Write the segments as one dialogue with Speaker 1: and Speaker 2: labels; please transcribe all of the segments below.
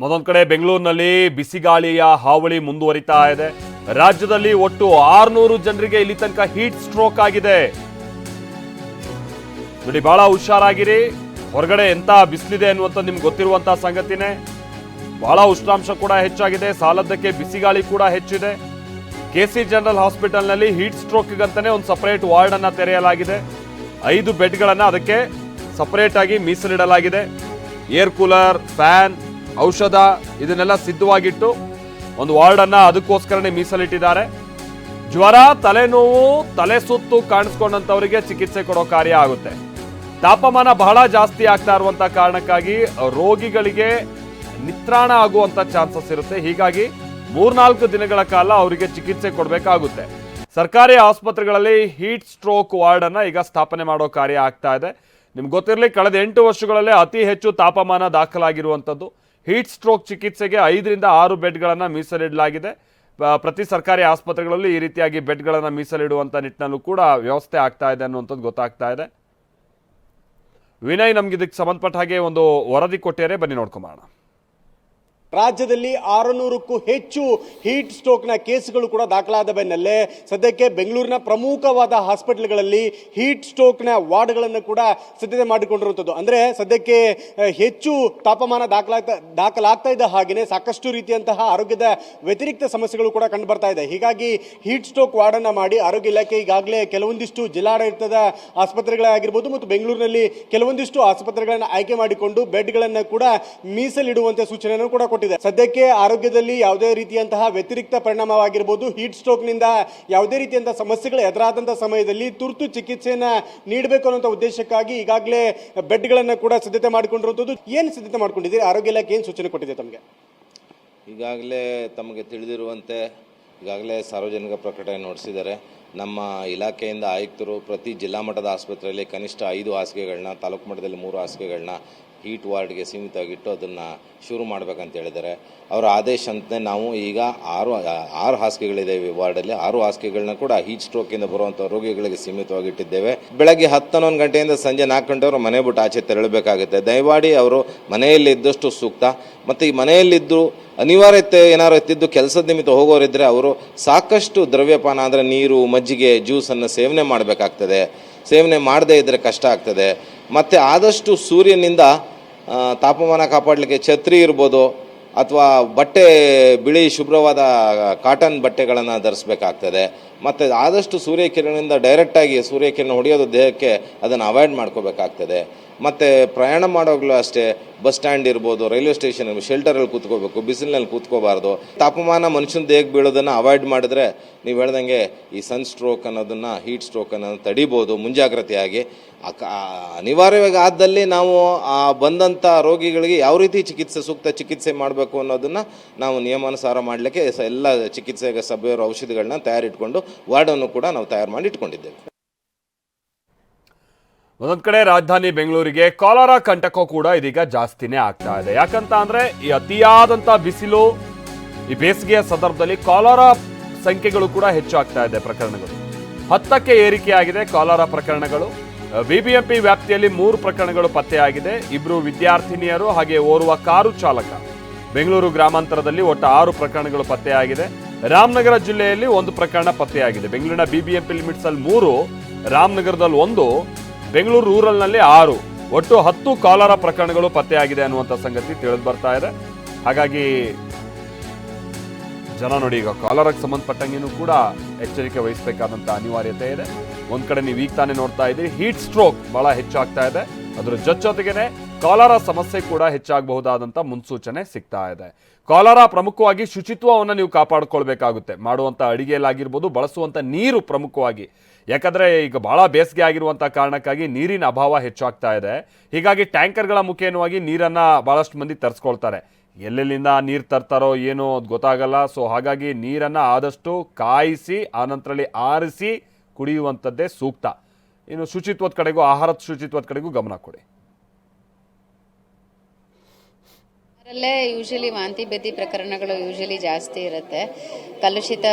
Speaker 1: ಮತ್ತೊಂದು ಕಡೆ ಬೆಂಗಳೂರಿನಲ್ಲಿ ಬಿಸಿಗಾಳಿಯ ಹಾವಳಿ ಮುಂದುವರಿತಾ ಇದೆ. ರಾಜ್ಯದಲ್ಲಿ ಒಟ್ಟು 600 ಜನರಿಗೆ ಇಲ್ಲಿ ತನಕ ಹೀಟ್ ಸ್ಟ್ರೋಕ್ ಆಗಿದೆ. ನೋಡಿ, ಬಹಳ ಹುಷಾರಾಗಿರಿ. ಹೊರಗಡೆ ಎಂತ ಬಿಸಿಲಿದೆ ಅನ್ನುವಂಥ ನಿಮ್ಗೆ ಗೊತ್ತಿರುವಂತಹ ಸಂಗತಿನೇ. ಬಹಳ ಉಷ್ಣಾಂಶ ಕೂಡ ಹೆಚ್ಚಾಗಿದೆ, ಸಾಲದ್ದಕ್ಕೆ ಬಿಸಿಗಾಳಿ ಕೂಡ ಹೆಚ್ಚಿದೆ. ಕೆಸಿ ಜನರಲ್ ಹಾಸ್ಪಿಟಲ್ನಲ್ಲಿ ಹೀಟ್ ಸ್ಟ್ರೋಕ್ಗಂತಾನೆ ಒಂದು ಸಪರೇಟ್ ವಾರ್ಡ್ ಅನ್ನ ತೆರೆಯಲಾಗಿದೆ. 5 ಬೆಡ್ಗಳನ್ನು ಅದಕ್ಕೆ ಸಪರೇಟ್ ಆಗಿ ಮೀಸಲಿಡಲಾಗಿದೆ. ಏರ್ ಕೂಲರ್, ಫ್ಯಾನ್, ಔಷಧ ಇದನ್ನೆಲ್ಲ ಸಿದ್ಧವಾಗಿಟ್ಟು ಒಂದು ವಾರ್ಡ್ ಅನ್ನ ಅದಕ್ಕೋಸ್ಕರನೇ ಮೀಸಲಿಟ್ಟಿದ್ದಾರೆ. ಜ್ವರ, ತಲೆನೋವು, ತಲೆ ಸುತ್ತು ಕಾಣಿಸ್ಕೊಂಡಂತವರಿಗೆ ಚಿಕಿತ್ಸೆ ಕೊಡೋ ಕಾರ್ಯ ಆಗುತ್ತೆ. ತಾಪಮಾನ ಬಹಳ ಜಾಸ್ತಿ ಆಗ್ತಾ ಇರುವಂತ ಕಾರಣಕ್ಕಾಗಿ ರೋಗಿಗಳಿಗೆ ನಿತ್ರಾಣ ಆಗುವಂತ ಚಾನ್ಸಸ್ ಇರುತ್ತೆ. ಹೀಗಾಗಿ 3-4 ದಿನಗಳ ಕಾಲ ಅವರಿಗೆ ಚಿಕಿತ್ಸೆ ಕೊಡಬೇಕಾಗುತ್ತೆ. ಸರ್ಕಾರಿ ಆಸ್ಪತ್ರೆಗಳಲ್ಲಿ ಹೀಟ್ ಸ್ಟ್ರೋಕ್ ವಾರ್ಡ್ ಅನ್ನ ಈಗ ಸ್ಥಾಪನೆ ಮಾಡೋ ಕಾರ್ಯ ಆಗ್ತಾ ಇದೆ. ನಿಮ್ಗೆ ಗೊತ್ತಿರಲಿ, ಕಳೆದ 8 ವರ್ಷಗಳಲ್ಲೇ ಅತಿ ಹೆಚ್ಚು ತಾಪಮಾನ ದಾಖಲಾಗಿರುವಂಥದ್ದು. ಹೀಟ್ ಸ್ಟ್ರೋಕ್ ಚಿಕಿತ್ಸೆಗೆ 5ರಿಂದ 6 ಬೆಡ್ಗಳನ್ನು ಮೀಸಲಿಡಲಾಗಿದೆ. ಪ್ರತಿ ಸರ್ಕಾರಿ ಆಸ್ಪತ್ರೆಗಳಲ್ಲಿ ಈ ರೀತಿಯಾಗಿ ಬೆಡ್ಗಳನ್ನು ಮೀಸಲಿಡುವಂಥ ನಿಟ್ಟಿನಲ್ಲೂ ಕೂಡ ವ್ಯವಸ್ಥೆ ಆಗ್ತಾ ಇದೆ ಅನ್ನುವಂಥದ್ದು ಗೊತ್ತಾಗ್ತಾ ಇದೆ. ವಿನಯ್ ನಮ್ಗೆ ಇದಕ್ಕೆ ಸಂಬಂಧಪಟ್ಟ ಹಾಗೆ ಒಂದು ವರದಿ ಕೊಟ್ಟಿದ್ದಾರೆ, ಬನ್ನಿ ನೋಡ್ಕೊಂಬೋಣ.
Speaker 2: ರಾಜ್ಯದಲ್ಲಿ 600ಕ್ಕೂ ಹೆಚ್ಚು ಹೀಟ್ ಸ್ಟ್ರೋಕ್ನ ಕೇಸ್ಗಳು ಕೂಡ ದಾಖಲಾದ ಬೆನ್ನಲ್ಲೇ ಸದ್ಯಕ್ಕೆ ಬೆಂಗಳೂರಿನ ಪ್ರಮುಖವಾದ ಹಾಸ್ಪಿಟಲ್ಗಳಲ್ಲಿ ಹೀಟ್ ಸ್ಟ್ರೋಕ್ನ ವಾರ್ಡ್ಗಳನ್ನು ಕೂಡ ಸಿದ್ಧತೆ ಮಾಡಿಕೊಂಡಿರುವಂಥದ್ದು. ಅಂದರೆ ಸದ್ಯಕ್ಕೆ ಹೆಚ್ಚು ತಾಪಮಾನ ದಾಖಲಾಗ್ತಾ ಇದ್ದ ಹಾಗೆಯೇ ಸಾಕಷ್ಟು ರೀತಿಯಂತಹ ಆರೋಗ್ಯದ ವ್ಯತಿರಿಕ್ತ ಸಮಸ್ಯೆಗಳು ಕೂಡ ಕಂಡು ಬರ್ತಾ ಇದೆ. ಹೀಗಾಗಿ ಹೀಟ್ ಸ್ಟ್ರೋಕ್ ವಾರ್ಡನ್ನು ಮಾಡಿ ಆರೋಗ್ಯ ಇಲಾಖೆ ಈಗಾಗಲೇ ಕೆಲವೊಂದಿಷ್ಟು ಜಿಲ್ಲಾಡಳಿತದ ಆಸ್ಪತ್ರೆಗಳಾಗಿರ್ಬೋದು ಮತ್ತು ಬೆಂಗಳೂರಿನಲ್ಲಿ ಕೆಲವೊಂದಿಷ್ಟು ಆಸ್ಪತ್ರೆಗಳನ್ನು ಆಯ್ಕೆ ಮಾಡಿಕೊಂಡು ಬೆಡ್ಗಳನ್ನು ಕೂಡ ಮೀಸಲಿಡುವಂತೆ ಸೂಚನೆಯನ್ನು ಕೂಡ ಸದ್ಯಕ್ಕೆ ಆರೋಗ್ಯದಲ್ಲಿ ಯಾವುದೇ ರೀತಿಯಂತಹ ವ್ಯತಿರಿಕ್ತ ಪರಿಣಾಮವಾಗಿರಬಹುದು, ಹೀಟ್ ಸ್ಟ್ರೋಕ್ ನಿಂದ ಯಾವುದೇ ರೀತಿಯಂತಹ ಸಮಸ್ಯೆಗಳು ಎದುರಾದಂತಹ ಸಮಯದಲ್ಲಿ ತುರ್ತು ಚಿಕಿತ್ಸೆಯನ್ನ ನೀಡಬೇಕು ಅನ್ನೋ ಉದ್ದೇಶಕ್ಕಾಗಿ ಈಗಾಗಲೇ ಬೆಡ್ಗಳನ್ನು ಕೂಡ ಸಿದ್ಧತೆ ಮಾಡಿಕೊಂಡಿರುವಂತದ್ದು. ಏನು ಸಿದ್ಧತೆ ಮಾಡ್ಕೊಂಡಿದ್ದೀರಿ? ಆರೋಗ್ಯ ಇಲಾಖೆ ಏನು ಸೂಚನೆ ಕೊಟ್ಟಿದೆ ತಮಗೆ?
Speaker 3: ಈಗಾಗಲೇ ತಮಗೆ ತಿಳಿದಿರುವಂತೆ ಈಗಾಗಲೇ ಸಾರ್ವಜನಿಕ ಪ್ರಕಟಣೆ ಹೊರಡಿಸಿದ್ದಾರೆ. ನಮ್ಮ ಇಲಾಖೆಯಿಂದ ಆಯುಕ್ತರು ಪ್ರತಿ ಜಿಲ್ಲಾ ಮಟ್ಟದ ಆಸ್ಪತ್ರೆಯಲ್ಲಿ ಕನಿಷ್ಠ 5 ಹಾಸಿಗೆಗಳನ್ನ, ತಾಲೂಕು ಮಟ್ಟದಲ್ಲಿ 3 ಹಾಸಿಗೆಗಳನ್ನ ಹೀಟ್ ವಾರ್ಡ್ಗೆ ಸೀಮಿತವಾಗಿಟ್ಟು ಅದನ್ನು ಶುರು ಮಾಡಬೇಕಂತ ಹೇಳಿದ್ದಾರೆ. ಅವರ ಆದೇಶಂತೆ ನಾವು ಈಗ 6 ಹಾಸಿಗೆಗಳಿದೆ ವಾರ್ಡಲ್ಲಿ. 6 ಹಾಸಿಗೆಗಳನ್ನ ಕೂಡ ಹೀಟ್ ಸ್ಟ್ರೋಕಿಂದ ಬರುವಂಥ ರೋಗಿಗಳಿಗೆ ಸೀಮಿತವಾಗಿಟ್ಟಿದ್ದೇವೆ. ಬೆಳಗ್ಗೆ 10-11 ಗಂಟೆಯಿಂದ ಸಂಜೆ 4 ಗಂಟೆವರು ಮನೆ ಬಿಟ್ಟು ಆಚೆ ತೆರಳಬೇಕಾಗುತ್ತೆ. ದಯಮಾಡಿ ಅವರು ಮನೆಯಲ್ಲಿ ಇದ್ದಷ್ಟು ಸೂಕ್ತ. ಮತ್ತು ಈ ಮನೆಯಲ್ಲಿದ್ದು ಅನಿವಾರ್ಯತೆ ಏನಾರು ಎತ್ತಿದ್ದು ಕೆಲಸದ ನಿಮಿತ್ತ ಹೋಗೋರಿದ್ದರೆ ಅವರು ಸಾಕಷ್ಟು ದ್ರವ್ಯಪಾನ ಅಂದರೆ ನೀರು, ಮಜ್ಜಿಗೆ, ಜ್ಯೂಸನ್ನು ಸೇವನೆ ಮಾಡಬೇಕಾಗ್ತದೆ. ಸೇವನೆ ಮಾಡದೇ ಇದ್ದರೆ ಕಷ್ಟ ಆಗ್ತದೆ. ಮತ್ತು ಆದಷ್ಟು ಸೂರ್ಯನಿಂದ ತಾಪಮಾನ ಕಾಪಾಡಲಿಕ್ಕೆ ಛತ್ರಿ ಇರ್ಬೋದು ಅಥವಾ ಬಟ್ಟೆ, ಬಿಳಿ ಶುಭ್ರವಾದ ಕಾಟನ್ ಬಟ್ಟೆಗಳನ್ನು ಧರಿಸಬೇಕಾಗ್ತದೆ. ಮತ್ತು ಆದಷ್ಟು ಸೂರ್ಯಕಿರಣದಿಂದ ಡೈರೆಕ್ಟಾಗಿ ಸೂರ್ಯಕಿರಣ ಹೊಡೆಯೋದು ದೇಹಕ್ಕೆ, ಅದನ್ನು ಅವಾಯ್ಡ್ ಮಾಡ್ಕೋಬೇಕಾಗ್ತದೆ. ಮತ್ತು ಪ್ರಯಾಣ ಮಾಡೋವಾಗಲೂ ಅಷ್ಟೇ, ಬಸ್ ಸ್ಟ್ಯಾಂಡ್ ಇರ್ಬೋದು, ರೈಲ್ವೆ ಸ್ಟೇಷನ್, ಶೆಲ್ಟರಲ್ಲಿ ಕೂತ್ಕೋಬೇಕು, ಬಿಸಿಲಿನಲ್ಲಿ ಕೂತ್ಕೋಬಾರ್ದು. ತಾಪಮಾನ ಮನುಷ್ಯನ ದೇಹಕ್ಕೆ ಬೀಳೋದನ್ನು ಅವಾಯ್ಡ್ ಮಾಡಿದ್ರೆ ನೀವು ಹೇಳ್ದಂಗೆ ಈ ಸನ್ ಸ್ಟ್ರೋಕ್ ಅನ್ನೋದನ್ನು, ಹೀಟ್ ಸ್ಟ್ರೋಕ್ ಅನ್ನೋದನ್ನು ತಡಿಬೋದು ಮುಂಜಾಗ್ರತೆಯಾಗಿ. ಅನಿವಾರ್ಯವಾಗಿ ಆದಲ್ಲಿ ನಾವು ಬಂದಂಥ ರೋಗಿಗಳಿಗೆ ಯಾವ ರೀತಿ ಸೂಕ್ತ ಚಿಕಿತ್ಸೆ ಮಾಡಬೇಕು ಅನ್ನೋದನ್ನು ನಾವು ನಿಯಮಾನುಸಾರ ಮಾಡಲಿಕ್ಕೆ ಎಲ್ಲ ಚಿಕಿತ್ಸೆಗೆ ಸಭೆಯವರು ಔಷಧಿಗಳನ್ನ ತಯಾರಿಟ್ಕೊಂಡು ವಾರ್ಡನ್ನು ಕೂಡ ನಾವು ತಯಾರು ಮಾಡಿ ಇಟ್ಕೊಂಡಿದ್ದೇವೆ.
Speaker 1: ಒಂದೊಂದು ಕಡೆ ರಾಜಧಾನಿ ಬೆಂಗಳೂರಿಗೆ ಕಾಲರಾ ಕಂಟಕ ಕೂಡ ಇದೀಗ ಜಾಸ್ತಿನೇ ಆಗ್ತಾ ಇದೆ. ಯಾಕಂತ ಅಂದ್ರೆ ಈ ಅತಿಯಾದಂಥ ಬಿಸಿಲು, ಈ ಬೇಸಿಗೆಯ ಸಂದರ್ಭದಲ್ಲಿ ಕಾಲರಾ ಸಂಖ್ಯೆಗಳು ಕೂಡ ಹೆಚ್ಚಾಗ್ತಾ ಇದೆ. ಪ್ರಕರಣಗಳು 10ಕ್ಕೆ ಏರಿಕೆಯಾಗಿದೆ ಕಾಲರಾ ಪ್ರಕರಣಗಳು. ಬಿಬಿಎಂಪಿ ವ್ಯಾಪ್ತಿಯಲ್ಲಿ 3 ಪ್ರಕರಣಗಳು ಪತ್ತೆಯಾಗಿದೆ. 2 ವಿದ್ಯಾರ್ಥಿನಿಯರು ಹಾಗೆ ಓರ್ವ ಕಾರು ಚಾಲಕ. ಬೆಂಗಳೂರು ಗ್ರಾಮಾಂತರದಲ್ಲಿ ಒಟ್ಟು 6 ಪ್ರಕರಣಗಳು ಪತ್ತೆಯಾಗಿದೆ. ರಾಮನಗರ ಜಿಲ್ಲೆಯಲ್ಲಿ 1 ಪ್ರಕರಣ ಪತ್ತೆಯಾಗಿದೆ. ಬೆಂಗಳೂರಿನ ಬಿಬಿಎಂಪಿ ಲಿಮಿಟ್ಸ್ ಅಲ್ಲಿ 3, ರಾಮನಗರದಲ್ಲಿ 1, ಬೆಂಗಳೂರು ರೂರಲ್ನಲ್ಲಿ 6, ಒಟ್ಟು 10 ಕಾಲರಾ ಪ್ರಕರಣಗಳು ಪತ್ತೆಯಾಗಿದೆ ಅನ್ನುವಂಥ ಸಂಗತಿ ತಿಳಿದು ಬರ್ತಾ ಇದೆ. ಹಾಗಾಗಿ ಜನ ನೋಡಿ, ಈಗ ಕಾಲರಾಕ್ಕೆ ಸಂಬಂಧಪಟ್ಟಂಗೆನೂ ಕೂಡ ಎಚ್ಚರಿಕೆ ವಹಿಸಬೇಕಾದಂಥ ಅನಿವಾರ್ಯತೆ ಇದೆ. ಒಂದ್ ಕಡೆ ನೀವು ಈಗ ತಾನೇ ನೋಡ್ತಾ ಇದ್ದೀರಿ, ಹೀಟ್ ಸ್ಟ್ರೋಕ್ ಬಹಳ ಹೆಚ್ಚಾಗ್ತಾ ಇದೆ. ಅದರ ಜೊತೆಗೇನೆ ಕಾಲರಾ ಸಮಸ್ಯೆ ಕೂಡ ಹೆಚ್ಚಾಗಬಹುದಾದಂಥ ಮುನ್ಸೂಚನೆ ಸಿಗ್ತಾ ಇದೆ. ಕಾಲರಾ ಪ್ರಮುಖವಾಗಿ ಶುಚಿತ್ವವನ್ನು ನೀವು ಕಾಪಾಡಿಕೊಳ್ಬೇಕಾಗುತ್ತೆ. ಮಾಡುವಂಥ ಅಡಿಗೆಯಲ್ಲಾಗಿರ್ಬೋದು, ಬಳಸುವಂಥ ನೀರು ಪ್ರಮುಖವಾಗಿ. ಯಾಕಂದರೆ ಈಗ ಬಹಳ ಬೇಸಿಗೆ ಆಗಿರುವಂಥ ಕಾರಣಕ್ಕಾಗಿ ನೀರಿನ ಅಭಾವ ಹೆಚ್ಚಾಗ್ತಾ ಇದೆ. ಹೀಗಾಗಿ ಟ್ಯಾಂಕರ್ಗಳ ಮುಖೇನವಾಗಿ ನೀರನ್ನು ಭಾಳಷ್ಟು ಮಂದಿ ತರಿಸ್ಕೊಳ್ತಾರೆ. ಎಲ್ಲೆಲ್ಲಿಂದ ನೀರು ತರ್ತಾರೋ ಏನೋ ಅದು ಗೊತ್ತಾಗಲ್ಲ. ಸೊ ಹಾಗಾಗಿ ನೀರನ್ನು ಆದಷ್ಟು ಕಾಯಿಸಿ ಆನಂತರದಲ್ಲಿ ಆರಿಸಿ ಕುಡಿಯುವಂಥದ್ದೇ ಸೂಕ್ತ. ಇನ್ನು ಶುಚಿತ್ವದ ಕಡೆಗೂ, ಆಹಾರದ ಶುಚಿತ್ವದ ಕಡೆಗೂ ಗಮನ ಕೊಡಿ.
Speaker 4: ಅಲ್ಲೇ ಯೂಶಲಿ ವಾಂತಿ ಭೇದಿ ಪ್ರಕರಣಗಳು ಯೂಶಲಿ ಜಾಸ್ತಿ ಇರುತ್ತೆ. ಕಲುಷಿತ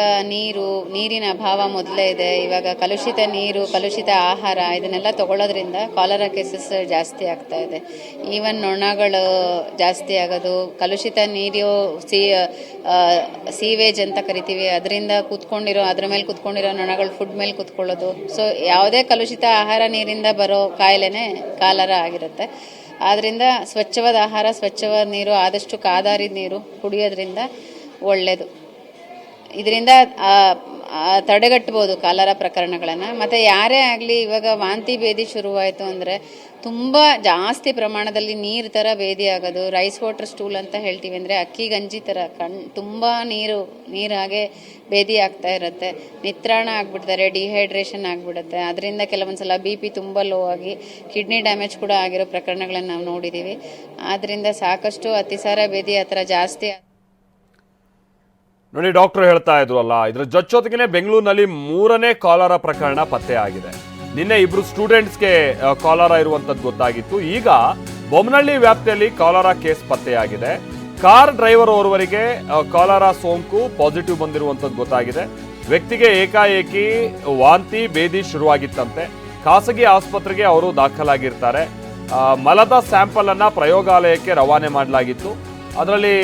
Speaker 4: ನೀರಿನ ಅಭಾವ ಮೊದಲೇ ಇದೆ. ಇವಾಗ ಕಲುಷಿತ ನೀರು, ಕಲುಷಿತ ಆಹಾರ ಇದನ್ನೆಲ್ಲ ತಗೊಳ್ಳೋದ್ರಿಂದ ಕಾಲರಾ ಕೇಸಸ್ ಜಾಸ್ತಿ ಆಗ್ತಾ ಇದೆ. ಈವನ್ ನೊಣಗಳು ಜಾಸ್ತಿ ಆಗೋದು, ಕಲುಷಿತ ನೀರು ಸೀವೇಜ್ ಅಂತ ಕರಿತೀವಿ, ಅದರಿಂದ ಅದ್ರ ಮೇಲೆ ಕೂತ್ಕೊಂಡಿರೋ ನೊಣಗಳು ಫುಡ್ ಮೇಲೆ ಕೂತ್ಕೊಳ್ಳೋದು. ಸೊ ಯಾವುದೇ ಕಲುಷಿತ ಆಹಾರ ನೀರಿಂದ ಬರೋ ಕಾಯಿಲೆನೇ ಕಾಲರಾ ಆಗಿರುತ್ತೆ. ಆದ್ದರಿಂದ ಸ್ವಚ್ಛವಾದ ಆಹಾರ, ಸ್ವಚ್ಛವಾದ ನೀರು, ಆದಷ್ಟು ಕಾದಾರಿದ ನೀರು ಕುಡಿಯೋದ್ರಿಂದ ಒಳ್ಳೆಯದು. ಇದರಿಂದ ತಡೆಗಟ್ಟಬಹುದು ಕಾಲರಾ ಪ್ರಕರಣಗಳನ್ನು. ಮತ್ತು ಯಾರೇ ಆಗಲಿ ಇವಾಗ ವಾಂತಿ ಭೇದಿ ಶುರುವಾಯಿತು ಅಂದರೆ ತುಂಬ ಜಾಸ್ತಿ ಪ್ರಮಾಣದಲ್ಲಿ ನೀರು ಥರ ಭೇದಿ ಆಗೋದು, ರೈಸ್ ವಾಟರ್ ಸ್ಟೂಲ್ ಅಂತ ಹೇಳ್ತೀವಿ, ಅಂದರೆ ಅಕ್ಕಿ ಗಂಜಿ ಥರ ತುಂಬ ನೀರಾಗೆ ಭೇದಿ ಆಗ್ತಾ ಇರುತ್ತೆ. ನಿತ್ರಾಣ ಆಗಿಬಿಡ್ತಾರೆ, ಡಿಹೈಡ್ರೇಷನ್ ಆಗಿಬಿಡುತ್ತೆ. ಅದರಿಂದ ಕೆಲವೊಂದು ಸಲ BP ತುಂಬ ಲೋ ಆಗಿ ಕಿಡ್ನಿ ಡ್ಯಾಮೇಜ್ ಕೂಡ ಆಗಿರೋ ಪ್ರಕರಣಗಳನ್ನು ನಾವು ನೋಡಿದ್ದೀವಿ. ಆದ್ದರಿಂದ ಸಾಕಷ್ಟು ಅತಿಸಾರ ಭೇದಿ ಆ ಥರ ಜಾಸ್ತಿ.
Speaker 1: ನೋಡಿ, ಡಾಕ್ಟರ್ ಹೇಳ್ತಾ ಇದ್ರು ಅಲ್ಲ, ಇದ್ರ ಜೊತೆಗೆ ಬೆಂಗಳೂರಿನಲ್ಲಿ 3ನೇ ಕಾಲರಾ ಪ್ರಕರಣ ಪತ್ತೆ ಆಗಿದೆ. ನಿನ್ನೆ 2 ಸ್ಟೂಡೆಂಟ್ಸ್ಗೆ ಕಾಲರಾ ಇರುವಂತದ್ದು ಗೊತ್ತಾಗಿತ್ತು. ಈಗ ಬೊಮ್ಮನಹಳ್ಳಿ ವ್ಯಾಪ್ತಿಯಲ್ಲಿ ಕಾಲರಾ ಕೇಸ್ ಪತ್ತೆಯಾಗಿದೆ. ಕಾರ್ ಡ್ರೈವರ್ ಓರ್ವರಿಗೆ ಕಾಲರಾ ಸೋಂಕು ಪಾಸಿಟಿವ್ ಬಂದಿರುವಂತದ್ದು ಗೊತ್ತಾಗಿದೆ. ವ್ಯಕ್ತಿಗೆ ಏಕಾಏಕಿ ವಾಂತಿ ಭೇದಿ ಶುರುವಾಗಿತ್ತಂತೆ. ಖಾಸಗಿ ಆಸ್ಪತ್ರೆಗೆ ಅವರು ದಾಖಲಾಗಿರ್ತಾರೆ. ಮಲದ ಸ್ಯಾಂಪಲ್ ಅನ್ನ ಪ್ರಯೋಗಾಲಯಕ್ಕೆ ರವಾನೆ ಮಾಡಲಾಗಿತ್ತು. ಅದರಲ್ಲಿ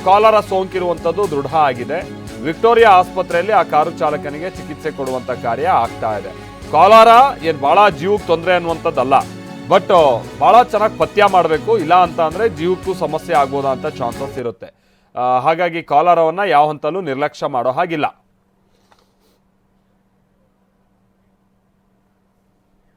Speaker 1: ಕಾಲರಾ ಸೋಂಕಿರುವಂಥದ್ದು ದೃಢ ಆಗಿದೆ. ವಿಕ್ಟೋರಿಯಾ ಆಸ್ಪತ್ರೆಯಲ್ಲಿ ಆ ಕಾರು ಚಾಲಕನಿಗೆ ಚಿಕಿತ್ಸೆ ಕೊಡುವಂಥ ಕಾರ್ಯ ಆಗ್ತಾ ಇದೆ. ಕಾಲರಾ ಏನು ಭಾಳ ಜೀವಕ್ಕೆ ತೊಂದರೆ ಅನ್ನುವಂಥದ್ದಲ್ಲ, ಬಟ್ ಭಾಳ ಚೆನ್ನಾಗಿ ಪಥ್ಯ ಮಾಡಬೇಕು. ಇಲ್ಲ ಅಂತ ಅಂದರೆ ಜೀವಕ್ಕೂ ಸಮಸ್ಯೆ ಆಗ್ಬೋದಾ ಅಂತ ಚಾನ್ಸಸ್ ಇರುತ್ತೆ. ಹಾಗಾಗಿ ಕಾಲರಾವನ್ನು ಯಾವ ಹಂತಲ್ಲೂ ನಿರ್ಲಕ್ಷ್ಯ ಮಾಡೋ ಹಾಗಿಲ್ಲ.